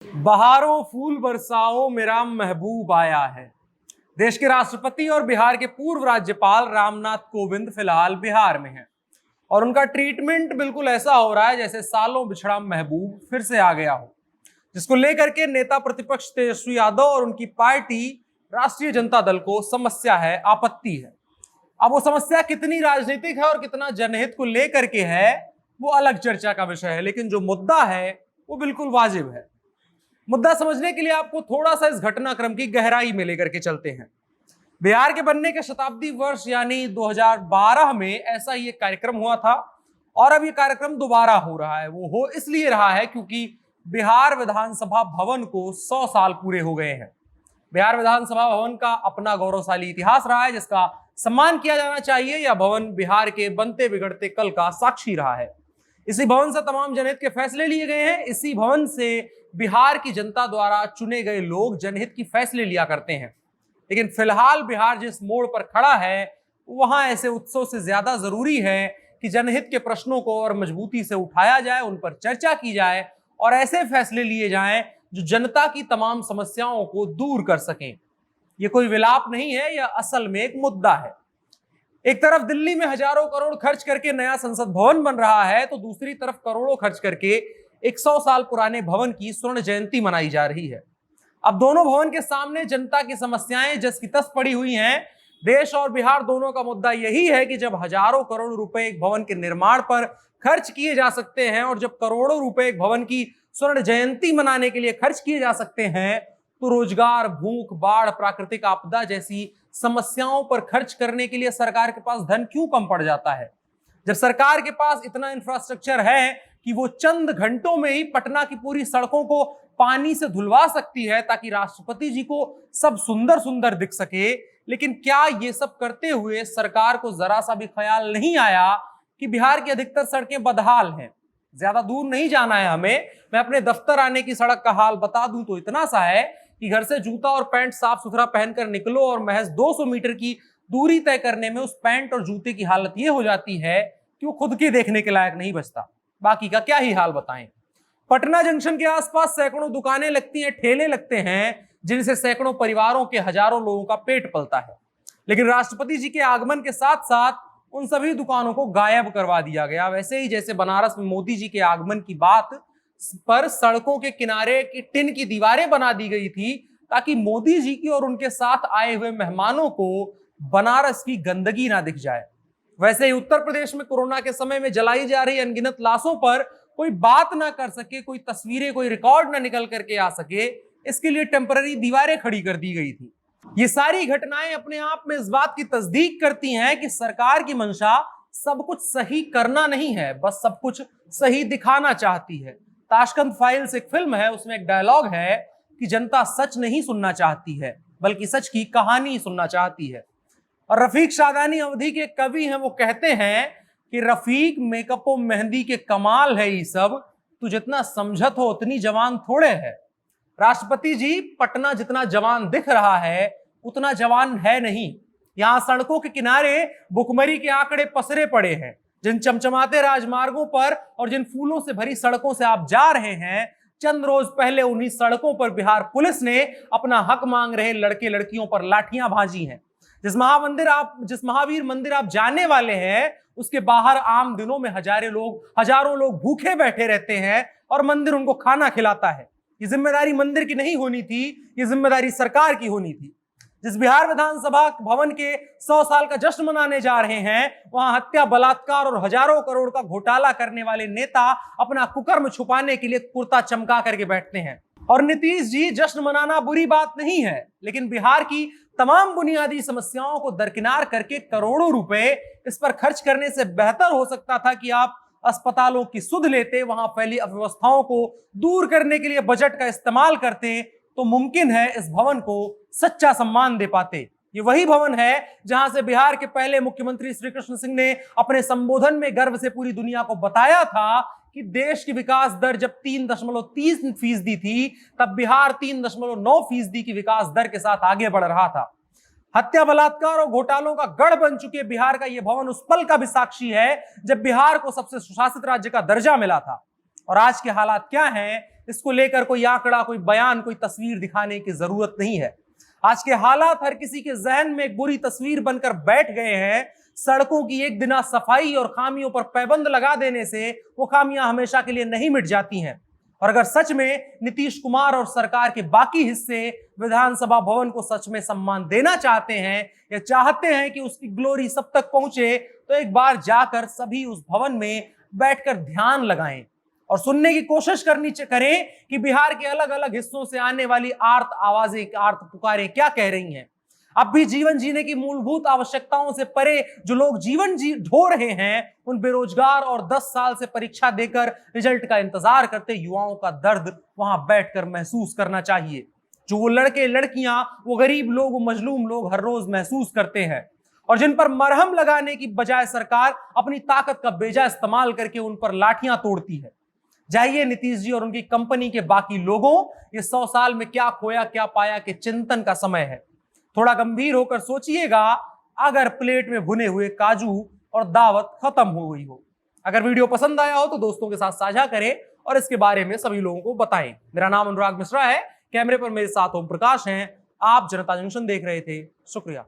बहारों फूल बरसाओ मेरा महबूब आया है। देश के राष्ट्रपति और बिहार के पूर्व राज्यपाल रामनाथ कोविंद फिलहाल बिहार में हैं और उनका ट्रीटमेंट बिल्कुल ऐसा हो रहा है जैसे सालों बिछड़ा महबूब फिर से आ गया हो, जिसको लेकर के नेता प्रतिपक्ष तेजस्वी यादव और उनकी पार्टी राष्ट्रीय जनता दल को समस्या है, आपत्ति है। अब वो समस्या कितनी राजनीतिक है और कितना जनहित को लेकर के है वो अलग चर्चा का विषय है, लेकिन जो मुद्दा है वो बिल्कुल वाजिब है। मुद्दा समझने के लिए आपको थोड़ा सा इस घटनाक्रम की गहराई में लेकर के चलते हैं। बिहार के बनने के शताब्दी वर्ष यानी 2012 में ऐसा ही एक कार्यक्रम हुआ था और अब ये कार्यक्रम दोबारा हो रहा है। वो हो इसलिए रहा है क्योंकि बिहार विधानसभा भवन को 100 साल पूरे हो गए हैं। बिहार विधानसभा भवन का अपना गौरवशाली इतिहास रहा है जिसका सम्मान किया जाना चाहिए। यह भवन बिहार के बनते बिगड़ते कल का साक्षी रहा है। इसी भवन से तमाम जनहित के फैसले लिए गए हैं। इसी भवन से बिहार की जनता द्वारा चुने गए लोग जनहित की फैसले लिया करते हैं। लेकिन फिलहाल बिहार जिस मोड़ पर खड़ा है वहां ऐसे उत्सव से ज्यादा जरूरी है कि जनहित के प्रश्नों को और मजबूती से उठाया जाए, उन पर चर्चा की जाए और ऐसे फैसले लिए जाएं जो जनता की तमाम समस्याओं को दूर कर सकें। यह कोई विलाप नहीं है, यह असल में एक मुद्दा है। एक तरफ दिल्ली में हजारों करोड़ खर्च करके नया संसद भवन बन रहा है तो दूसरी तरफ करोड़ों खर्च करके 100 साल पुराने भवन की स्वर्ण जयंती मनाई जा रही है। अब दोनों भवन के सामने जनता की समस्याएं जस की तस पड़ी हुई हैं। देश और बिहार दोनों का मुद्दा यही है कि जब हजारों करोड़ रुपए एक भवन के निर्माण पर खर्च किए जा सकते हैं और जब करोड़ों रुपए एक भवन की स्वर्ण जयंती मनाने के लिए खर्च किए जा सकते हैं तो रोजगार, भूख, बाढ़, प्राकृतिक आपदा जैसी समस्याओं पर खर्च करने के लिए सरकार के पास धन क्यों कम पड़ जाता है? जब सरकार के पास इतना इंफ्रास्ट्रक्चर है कि वो चंद घंटों में ही पटना की पूरी सड़कों को पानी से धुलवा सकती है ताकि राष्ट्रपति जी को सब सुंदर सुंदर दिख सके, लेकिन क्या ये सब करते हुए सरकार को जरा सा भी ख्याल नहीं आया कि बिहार की अधिकतर सड़कें बदहाल हैं? ज्यादा दूर नहीं जाना है हमें, मैं अपने दफ्तर आने की सड़क का हाल बता दूं तो इतना सा है कि घर से जूता और पैंट साफ सुथरा पहनकर निकलो और महज 200 मीटर की दूरी तय करने में उस पैंट और जूते की हालत ये हो जाती है कि वो खुद के देखने के लायक नहीं बचता। बाकी का क्या ही हाल बताएं। पटना जंक्शन के आसपास सैकड़ों दुकानें लगती हैं, ठेले लगते हैं जिनसे सैकड़ों परिवारों के हजारों लोगों का पेट पलता है। लेकिन राष्ट्रपति जी के आगमन के साथ साथ उन सभी दुकानों को गायब करवा दिया गया। वैसे ही जैसे बनारस में मोदी जी के आगमन की बात पर सड़कों के किनारे की टिन की दीवारें बना दी गई थी ताकि मोदी जी की और उनके साथ आए हुए मेहमानों को बनारस की गंदगी ना दिख जाए, वैसे ही उत्तर प्रदेश में कोरोना के समय में जलाई जा रही अनगिनत लाशों पर कोई बात ना कर सके, कोई तस्वीरें, कोई रिकॉर्ड ना निकल करके आ सके, इसके लिए टेम्पररी दीवारें खड़ी कर दी गई थी। ये सारी घटनाएं अपने आप में इस बात की तस्दीक करती हैं कि सरकार की मंशा सब कुछ सही करना नहीं है, बस सब कुछ सही दिखाना चाहती है। ताशकंद फाइल्स एक फिल्म है, उसमें एक डायलॉग है कि जनता सच नहीं सुनना चाहती है बल्कि सच की कहानी सुनना चाहती है। और रफीक शादानी अवधी के कवि हैं, वो कहते हैं कि रफीक मेकअप और मेहंदी के कमाल है ये सब, तू जितना समझत हो उतनी जवान थोड़े है। राष्ट्रपति जी पटना जितना जवान दिख रहा है उतना जवान है नहीं। यहां सड़कों के किनारे भुखमरी के आंकड़े पसरे पड़े हैं। जिन चमचमाते राजमार्गों पर और जिन फूलों से भरी सड़कों से आप जा रहे हैं, चंद रोज पहले उन्हीं सड़कों पर बिहार पुलिस ने अपना हक मांग रहे लड़के लड़कियों पर लाठियां भाजी हैं। जिस महावीर मंदिर आप जाने वाले हैं उसके बाहर आम दिनों में हजारों लोग भूखे बैठे रहते हैं और मंदिर उनको खाना खिलाता है। ये जिम्मेदारी मंदिर की नहीं होनी थी, ये जिम्मेदारी सरकार की होनी थी। जिस बिहार विधानसभा भवन के 100 साल का जश्न मनाने जा रहे हैं वहां हत्या, बलात्कार और हजारों करोड़ का घोटाला करने वाले नेता अपना कुकर्म छुपाने के लिए कुर्ता चमका करके बैठते हैं। और नीतीश जी, जश्न मनाना बुरी बात नहीं है, लेकिन बिहार की तमाम बुनियादी समस्याओं को दरकिनार करके करोड़ों रुपए इस पर खर्च करने से बेहतर हो सकता था कि आप अस्पतालों की सुध लेते, वहां फैली अव्यवस्थाओं को दूर करने के लिए बजट का इस्तेमाल करते तो मुमकिन है इस भवन को सच्चा सम्मान दे पाते। ये वही भवन है जहां से बिहार के पहले मुख्यमंत्री श्री कृष्ण सिंह ने अपने संबोधन में गर्व से पूरी दुनिया को बताया था कि देश की विकास दर जब 3.3% थी तब बिहार 3.9% की विकास दर के साथ आगे बढ़ रहा था। हत्या, बलात्कार और घोटालों का गढ़ बन चुके बिहार का यह भवन उस पल का भी साक्षी है जब बिहार को सबसे सुशासित राज्य का दर्जा मिला था। और आज के हालात क्या हैं इसको लेकर कोई आंकड़ा, कोई बयान, कोई तस्वीर दिखाने की जरूरत नहीं है। आज के हालात हर किसी के जहन में एक बुरी तस्वीर बनकर बैठ गए हैं। सड़कों की एक दिना सफाई और खामियों पर पाबंद लगा देने से वो खामियां हमेशा के लिए नहीं मिट जाती हैं। और अगर सच में नीतीश कुमार और सरकार के बाकी हिस्से विधानसभा भवन को सच में सम्मान देना चाहते हैं या चाहते हैं कि उसकी ग्लोरी सब तक पहुंचे, तो एक बार जाकर सभी उस भवन में बैठकर ध्यान लगाएं और सुनने की कोशिश करें कि बिहार के अलग अलग हिस्सों से आने वाली आर्त आवाजें, आर्त पुकारें क्या कह रही हैं। अब भी जीवन जीने की मूलभूत आवश्यकताओं से परे जो लोग जीवन ढो रहे हैं, उन बेरोजगार और 10 साल से परीक्षा देकर रिजल्ट का इंतजार करते युवाओं का दर्द वहां बैठकर महसूस करना चाहिए। जो वो लड़के लड़कियां, वो गरीब लोग, वो मजलूम लोग हर रोज महसूस करते हैं और जिन पर मरहम लगाने की बजाय सरकार अपनी ताकत का बेजा इस्तेमाल करके उन पर लाठियां तोड़ती है। जाइए नीतीश जी और उनकी कंपनी के बाकी लोगों, ये 100 साल में क्या खोया क्या पाया के चिंतन का समय है। थोड़ा गंभीर होकर सोचिएगा, अगर प्लेट में भुने हुए काजू और दावत खत्म हो गई हो। अगर वीडियो पसंद आया हो तो दोस्तों के साथ साझा करें और इसके बारे में सभी लोगों को बताएं। मेरा नाम अनुराग मिश्रा है, कैमरे पर मेरे साथ ओम प्रकाश हैं। आप जनता जंक्शन देख रहे थे। शुक्रिया।